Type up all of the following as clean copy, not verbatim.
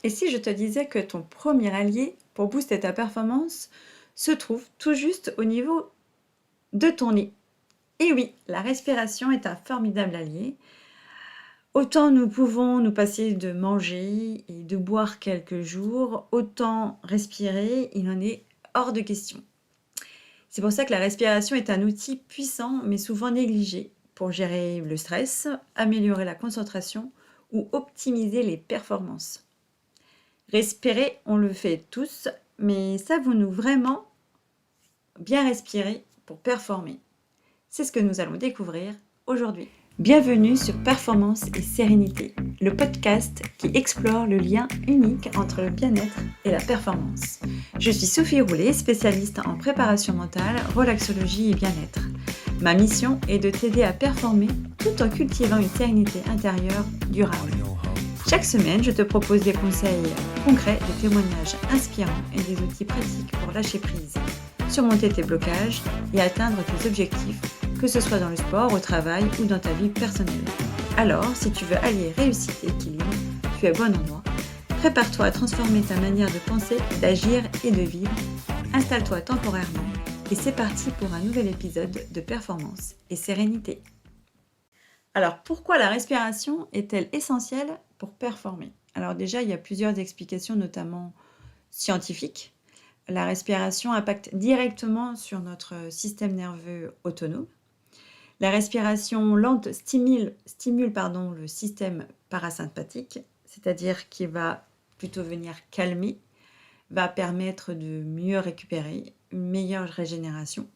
Et si je te disais que ton premier allié pour booster ta performance se trouve tout juste au niveau de ton nez? Et oui, la respiration est un formidable allié. Autant nous pouvons nous passer de manger et de boire quelques jours, autant respirer, il en est hors de question. C'est pour ça que la respiration est un outil puissant mais souvent négligé pour gérer le stress, améliorer la concentration ou optimiser les performances. Respirer, on le fait tous, mais savons-nous vraiment bien respirer pour performer? C'est ce que nous allons découvrir aujourd'hui. Bienvenue sur Performance et Sérénité, le podcast qui explore le lien unique entre le bien-être et la performance. Je suis Sophie Roulet, spécialiste en préparation mentale, relaxologie et bien-être. Ma mission est de t'aider à performer tout en cultivant une sérénité intérieure durable. Chaque semaine, je te propose des conseils concrets, des témoignages inspirants et des outils pratiques pour lâcher prise, surmonter tes blocages et atteindre tes objectifs, que ce soit dans le sport, au travail ou dans ta vie personnelle. Alors, si tu veux allier réussite et équilibre, tu es au bon endroit. Prépare-toi à transformer ta manière de penser, d'agir et de vivre. Installe-toi temporairement et c'est parti pour un nouvel épisode de Performance et Sérénité. Alors, pourquoi la respiration est-elle essentielle pour performer? Alors déjà, il y a plusieurs explications, notamment scientifiques. La respiration impacte directement sur notre système nerveux autonome. La respiration lente stimule le système parasympathique, c'est-à-dire qu'il va plutôt venir calmer, va permettre de mieux récupérer, une meilleure régénération.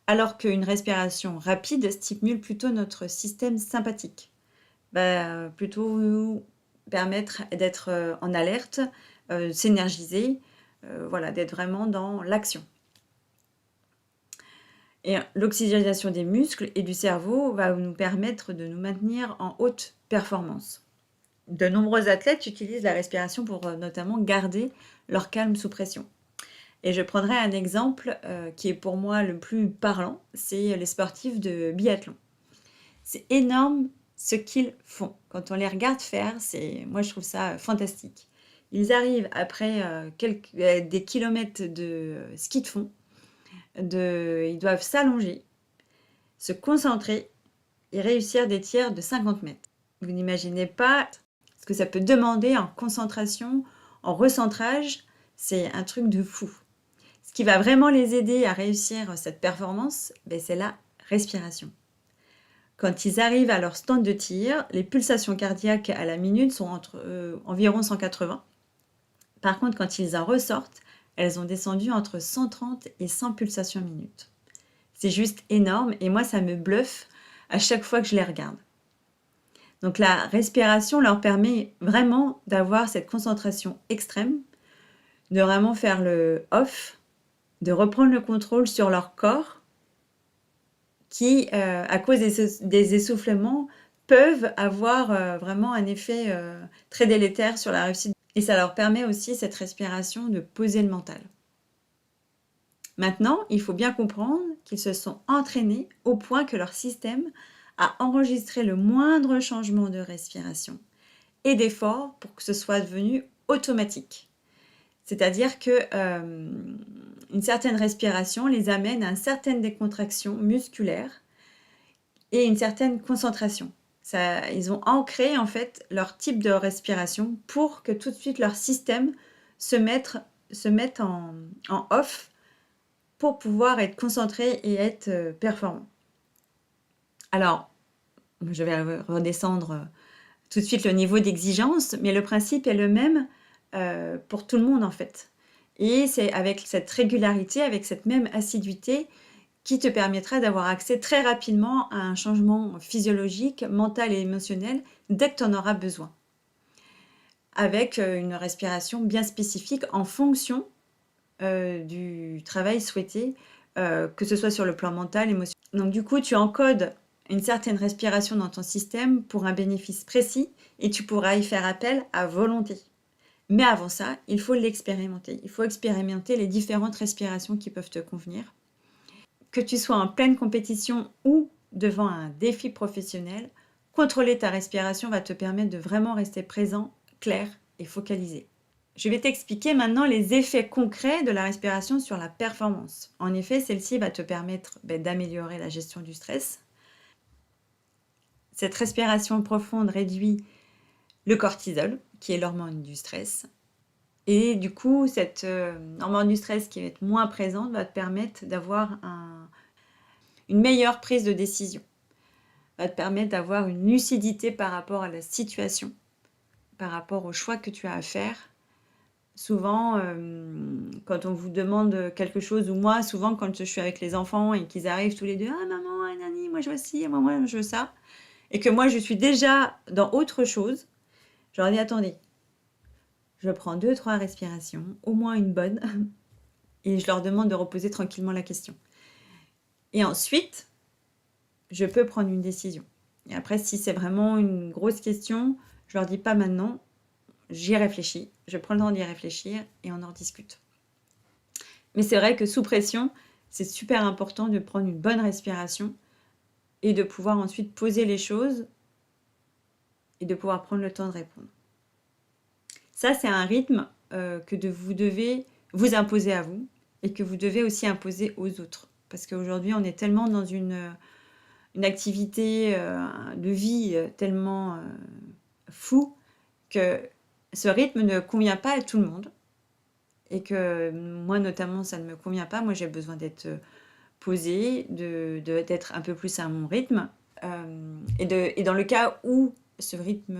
Alors qu'une respiration rapide stimule plutôt notre système sympathique, va plutôt nous permettre d'être en alerte, s'énergiser, d'être vraiment dans l'action. Et l'oxygénation des muscles et du cerveau va nous permettre de nous maintenir en haute performance. De nombreux athlètes utilisent la respiration pour notamment garder leur calme sous pression. Et je prendrai un exemple qui est pour moi le plus parlant, c'est les sportifs de biathlon. C'est énorme ce qu'ils font. Quand on les regarde faire, moi je trouve ça fantastique. Ils arrivent après des kilomètres de ski de fond, ils doivent s'allonger, se concentrer et réussir des tirs de 50 mètres. Vous n'imaginez pas ce que ça peut demander en concentration, en recentrage, c'est un truc de fou. Ce qui va vraiment les aider à réussir cette performance, c'est la respiration. Quand ils arrivent à leur stand de tir, les pulsations cardiaques à la minute sont entre environ 180. Par contre, quand ils en ressortent, elles ont descendu entre 130 et 100 pulsations minute. C'est juste énorme et moi, ça me bluffe à chaque fois que je les regarde. Donc la respiration leur permet vraiment d'avoir cette concentration extrême, de vraiment faire le off, de reprendre le contrôle sur leur corps qui, à cause des essoufflements, peuvent avoir vraiment un effet très délétère sur la réussite. Et ça leur permet aussi, cette respiration, de poser le mental. Maintenant, il faut bien comprendre qu'ils se sont entraînés au point que leur système a enregistré le moindre changement de respiration et d'effort pour que ce soit devenu automatique. C'est-à-dire qu'une certaine respiration les amène à une certaine décontraction musculaire et une certaine concentration. Ils ont ancré en fait leur type de respiration pour que tout de suite leur système se mette en off pour pouvoir être concentré et être performant. Alors, je vais redescendre tout de suite le niveau d'exigence, mais le principe est le même pour tout le monde en fait. Et c'est avec cette régularité, avec cette même assiduité qui te permettra d'avoir accès très rapidement à un changement physiologique, mental et émotionnel dès que tu en auras besoin. Avec une respiration bien spécifique en fonction du travail souhaité, que ce soit sur le plan mental, émotionnel. Donc du coup, tu encodes une certaine respiration dans ton système pour un bénéfice précis et tu pourras y faire appel à volonté. Mais avant ça, il faut l'expérimenter. Il faut expérimenter les différentes respirations qui peuvent te convenir. Que tu sois en pleine compétition ou devant un défi professionnel, contrôler ta respiration va te permettre de vraiment rester présent, clair et focalisé. Je vais t'expliquer maintenant les effets concrets de la respiration sur la performance. En effet, celle-ci va te permettre d'améliorer la gestion du stress. Cette respiration profonde réduit le cortisol, qui est l'hormone du stress. Et du coup, cette hormone du stress qui va être moins présente va te permettre d'avoir une meilleure prise de décision, va te permettre d'avoir une lucidité par rapport à la situation, par rapport au choix que tu as à faire. Souvent, quand on vous demande quelque chose, ou moi, souvent quand je suis avec les enfants et qu'ils arrivent tous les deux, ah maman, ah, nani, moi je veux ci, moi je veux ça, et que moi je suis déjà dans autre chose, je leur dis attendez, je prends 2-3 respirations, au moins une bonne, et je leur demande de reposer tranquillement la question. Et ensuite, je peux prendre une décision. Et après, si c'est vraiment une grosse question, je leur dis pas maintenant, j'y réfléchis, je prends le temps d'y réfléchir et on en discute. Mais c'est vrai que sous pression, c'est super important de prendre une bonne respiration et de pouvoir ensuite poser les choses et de pouvoir prendre le temps de répondre. Ça, c'est un rythme que vous devez vous imposer à vous et que vous devez aussi imposer aux autres. Parce qu'aujourd'hui, on est tellement dans une activité de vie tellement fou que ce rythme ne convient pas à tout le monde. Et que moi, notamment, ça ne me convient pas. Moi, j'ai besoin d'être posée, d'être un peu plus à mon rythme. Et dans le cas où ce rythme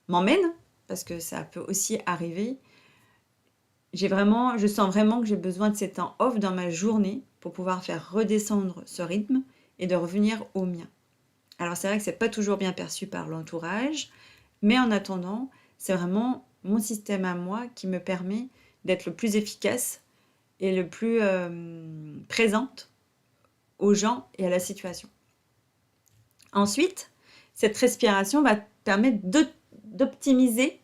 m'emmène, parce que ça peut aussi arriver, je sens vraiment que j'ai besoin de ces temps off dans ma journée pour pouvoir faire redescendre ce rythme et de revenir au mien. Alors c'est vrai que c'est pas toujours bien perçu par l'entourage, mais en attendant, c'est vraiment mon système à moi qui me permet d'être le plus efficace et le plus présente aux gens et à la situation. Ensuite, cette respiration va te permettre d'optimiser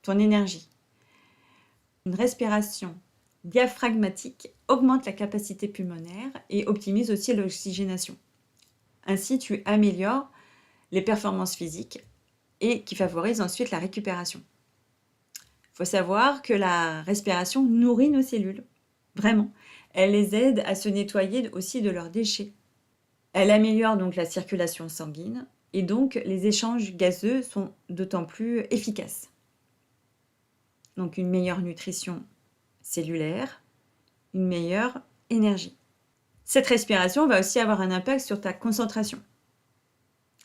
ton énergie. Une respiration diaphragmatique augmente la capacité pulmonaire et optimise aussi l'oxygénation. Ainsi, tu améliores les performances physiques et qui favorise ensuite la récupération. Il faut savoir que la respiration nourrit nos cellules, vraiment. Elle les aide à se nettoyer aussi de leurs déchets. Elle améliore donc la circulation sanguine et donc les échanges gazeux sont d'autant plus efficaces. Donc une meilleure nutrition cellulaire, une meilleure énergie. Cette respiration va aussi avoir un impact sur ta concentration.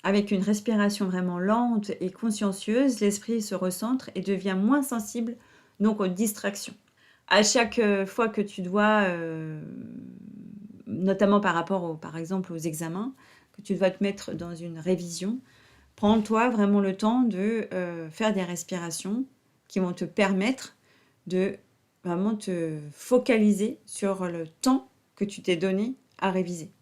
Avec une respiration vraiment lente et consciencieuse, l'esprit se recentre et devient moins sensible donc aux distractions. À chaque fois que tu dois, notamment par exemple aux examens, que tu dois te mettre dans une révision, prends-toi vraiment le temps de faire des respirations qui vont te permettre de vraiment te focaliser sur le temps que tu t'es donné à réviser.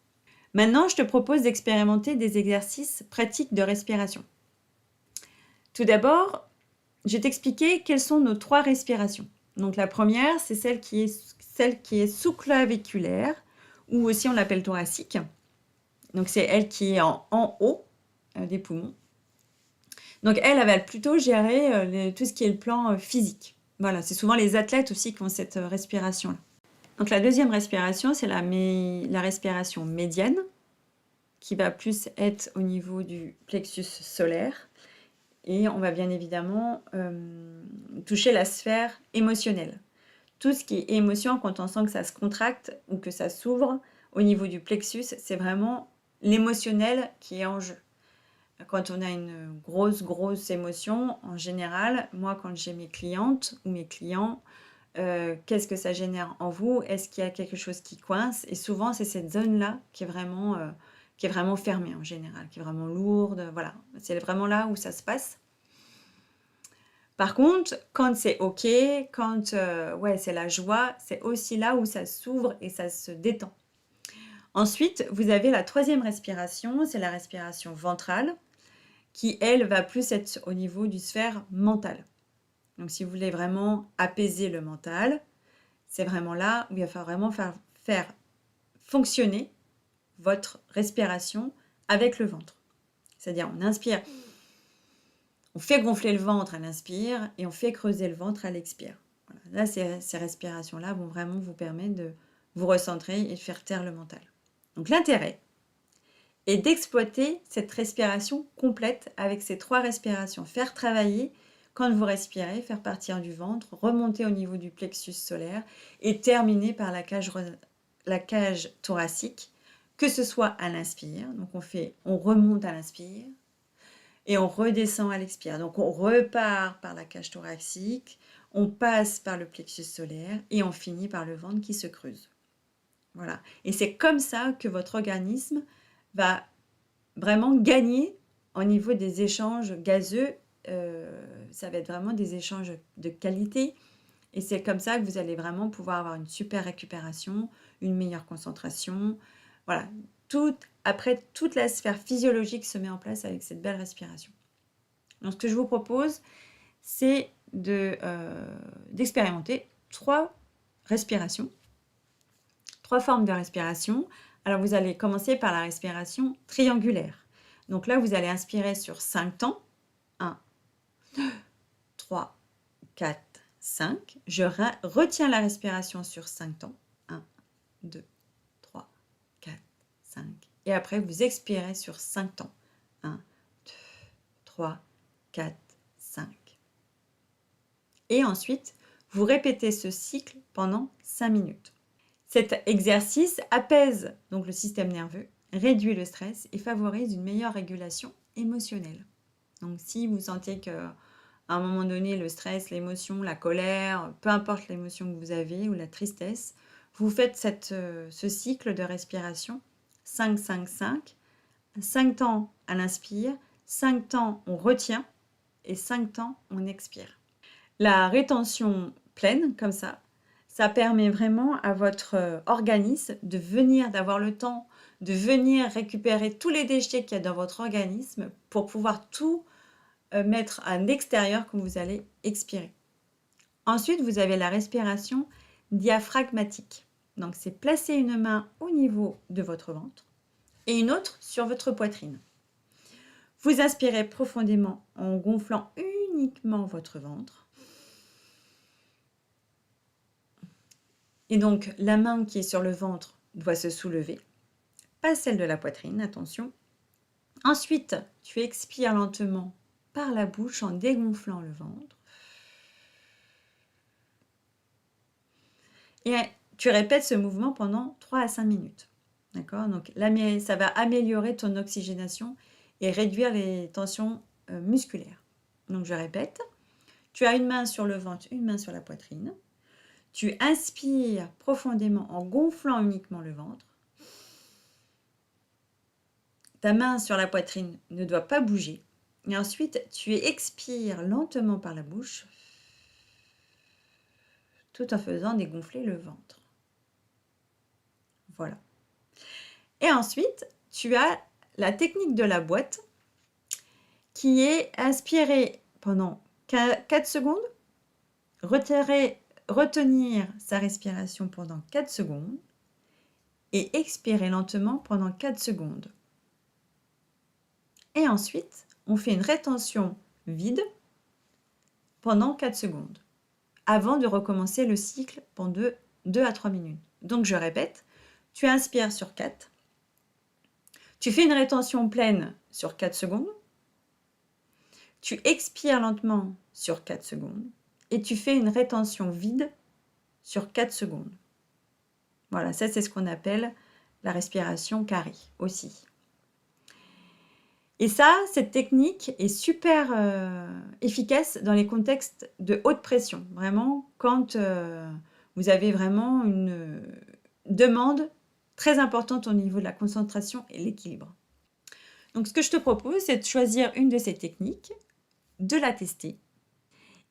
Maintenant, je te propose d'expérimenter des exercices pratiques de respiration. Tout d'abord, je vais t'expliquer quelles sont nos 3 respirations. Donc la première, c'est celle qui est sous-claviculaire, ou aussi on l'appelle thoracique. Donc c'est elle qui est en haut des poumons. Donc elle va plutôt gérer tout ce qui est le plan physique. Voilà, c'est souvent les athlètes aussi qui ont cette respiration-là. Donc la deuxième respiration, c'est la respiration médiane, qui va plus être au niveau du plexus solaire. Et on va bien évidemment toucher la sphère émotionnelle. Tout ce qui est émotion, quand on sent que ça se contracte ou que ça s'ouvre au niveau du plexus, c'est vraiment l'émotionnel qui est en jeu. Quand on a une grosse émotion, en général, moi quand j'ai mes clientes ou mes clients, qu'est-ce que ça génère en vous? Est-ce qu'il y a quelque chose qui coince? Et souvent, c'est cette zone-là qui est vraiment fermée en général, qui est vraiment lourde. Voilà, c'est vraiment là où ça se passe. Par contre, quand c'est OK, quand c'est la joie, c'est aussi là où ça s'ouvre et ça se détend. Ensuite, vous avez la troisième respiration, c'est la respiration ventrale, qui, elle, va plus être au niveau du sphère mentale. Donc, si vous voulez vraiment apaiser le mental, c'est vraiment là où il va falloir vraiment faire fonctionner votre respiration avec le ventre. C'est-à-dire, on inspire, On fait gonfler le ventre à l'inspire et on fait creuser le ventre à l'expire. Voilà. Là, ces respirations-là vont vraiment vous permettre de vous recentrer et de faire taire le mental. Donc l'intérêt est d'exploiter cette respiration complète avec ces 3 respirations. Faire travailler quand vous respirez, faire partir du ventre, remonter au niveau du plexus solaire et terminer par la cage thoracique, que ce soit à l'inspire. Donc on remonte à l'inspire et on redescend à l'expire. Donc on repart par la cage thoracique, on passe par le plexus solaire et on finit par le ventre qui se creuse. Voilà. Et c'est comme ça que votre organisme va vraiment gagner au niveau des échanges gazeux. Ça va être vraiment des échanges de qualité. Et c'est comme ça que vous allez vraiment pouvoir avoir une super récupération, une meilleure concentration. Voilà. Après, toute la sphère physiologique se met en place avec cette belle respiration. Donc, ce que je vous propose, c'est d'expérimenter 3 respirations, 3 formes de respiration. Alors, vous allez commencer par la respiration triangulaire. Donc là, vous allez inspirer sur 5 temps. 1, 2, 3, 4, 5. Je retiens la respiration sur 5 temps. 1, 2, 3, 4, 5. Et après, vous expirez sur 5 temps. 1, 2, 3, 4, 5. Et ensuite, vous répétez ce cycle pendant 5 minutes. Cet exercice apaise donc le système nerveux, réduit le stress et favorise une meilleure régulation émotionnelle. Donc si vous sentez qu'à un moment donné, le stress, l'émotion, la colère, peu importe l'émotion que vous avez ou la tristesse, vous faites ce cycle de respiration 5, 5, 5. 5 temps à l'inspire, 5 temps on retient et 5 temps on expire. La rétention pleine, comme ça permet vraiment à votre organisme d'avoir le temps de venir récupérer tous les déchets qu'il y a dans votre organisme pour pouvoir tout mettre à l'extérieur quand vous allez expirer. Ensuite, vous avez la respiration diaphragmatique. Donc, c'est placer une main au niveau de votre ventre et une autre sur votre poitrine. Vous inspirez profondément en gonflant uniquement votre ventre. Et donc, la main qui est sur le ventre doit se soulever, pas celle de la poitrine, attention. Ensuite, tu expires lentement par la bouche en dégonflant le ventre. Et tu répètes ce mouvement pendant 3 à 5 minutes. D'accord? Donc, ça va améliorer ton oxygénation et réduire les tensions musculaires. Donc, je répète. Tu as une main sur le ventre, une main sur la poitrine. Tu inspires profondément en gonflant uniquement le ventre. Ta main sur la poitrine ne doit pas bouger. Et ensuite, tu expires lentement par la bouche, tout en faisant dégonfler le ventre. Voilà. Et ensuite, tu as la technique de la boîte qui est inspirer pendant 4 secondes, retenir sa respiration pendant 4 secondes et expirer lentement pendant 4 secondes. Et ensuite, on fait une rétention vide pendant 4 secondes avant de recommencer le cycle pendant 2 à 3 minutes. Donc, je répète, tu inspires sur 4, tu fais une rétention pleine sur 4 secondes, tu expires lentement sur 4 secondes et tu fais une rétention vide sur 4 secondes. Voilà, ça c'est ce qu'on appelle la respiration carrée aussi. Et ça, cette technique est super efficace dans les contextes de haute pression. Vraiment, quand vous avez vraiment une demande très importante au niveau de la concentration et l'équilibre. Donc, ce que je te propose, c'est de choisir une de ces techniques, de la tester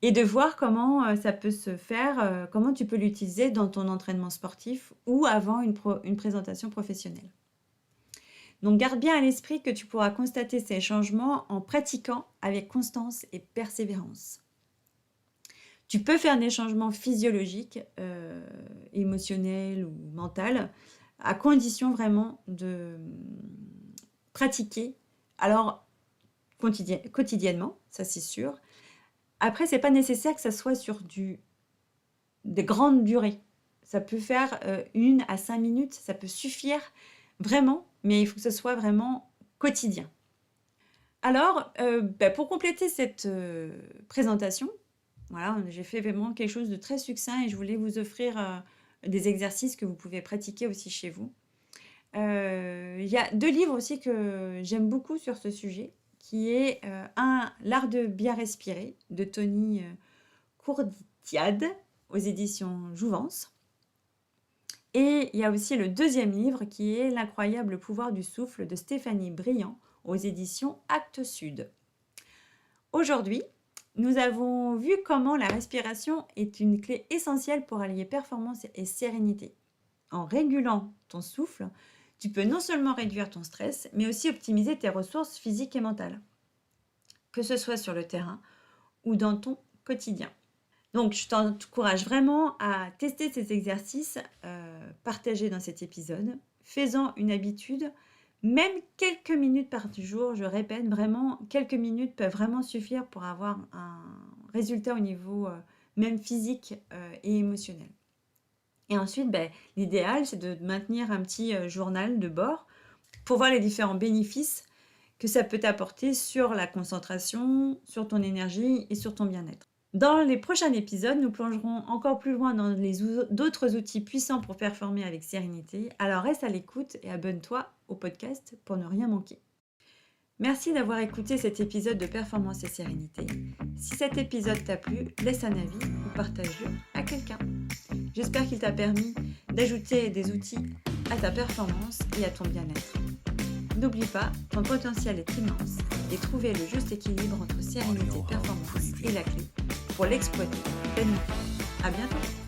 et de voir comment ça peut se faire, comment tu peux l'utiliser dans ton entraînement sportif ou avant une présentation professionnelle. Donc, garde bien à l'esprit que tu pourras constater ces changements en pratiquant avec constance et persévérance. Tu peux faire des changements physiologiques, émotionnels ou mentaux, à condition vraiment de pratiquer. Alors, quotidiennement, ça c'est sûr. Après, c'est pas nécessaire que ça soit sur des grandes durées. Ça peut faire 1 à 5 minutes, ça peut suffire vraiment, mais il faut que ce soit vraiment quotidien. Alors, pour compléter cette présentation, voilà, j'ai fait vraiment quelque chose de très succinct et je voulais vous offrir des exercices que vous pouvez pratiquer aussi chez vous. Il y a 2 livres aussi que j'aime beaucoup sur ce sujet, qui est L'art de bien respirer de Tony Courdiade aux éditions Jouvence. Et il y a aussi le 2e livre qui est L'incroyable pouvoir du souffle de Stéphanie Briand aux éditions Actes Sud. Aujourd'hui, nous avons vu comment la respiration est une clé essentielle pour allier performance et sérénité. En régulant ton souffle, tu peux non seulement réduire ton stress, mais aussi optimiser tes ressources physiques et mentales, que ce soit sur le terrain ou dans ton quotidien. Donc, je t'encourage vraiment à tester ces exercices partagés dans cet épisode. Fais-en une habitude, même quelques minutes par jour, je répète, vraiment, quelques minutes peuvent vraiment suffire pour avoir un résultat au niveau même physique et émotionnel. Et ensuite, l'idéal, c'est de maintenir un petit journal de bord pour voir les différents bénéfices que ça peut t'apporter sur la concentration, sur ton énergie et sur ton bien-être. Dans les prochains épisodes, nous plongerons encore plus loin dans d'autres outils puissants pour performer avec sérénité. Alors reste à l'écoute et abonne-toi au podcast pour ne rien manquer. Merci d'avoir écouté cet épisode de Performance et Sérénité. Si cet épisode t'a plu, laisse un avis ou partage-le à quelqu'un. J'espère qu'il t'a permis d'ajouter des outils à ta performance et à ton bien-être. N'oublie pas, ton potentiel est immense et trouver le juste équilibre entre sérénité et performance est la clé pour l'exploiter pleinement. À bientôt!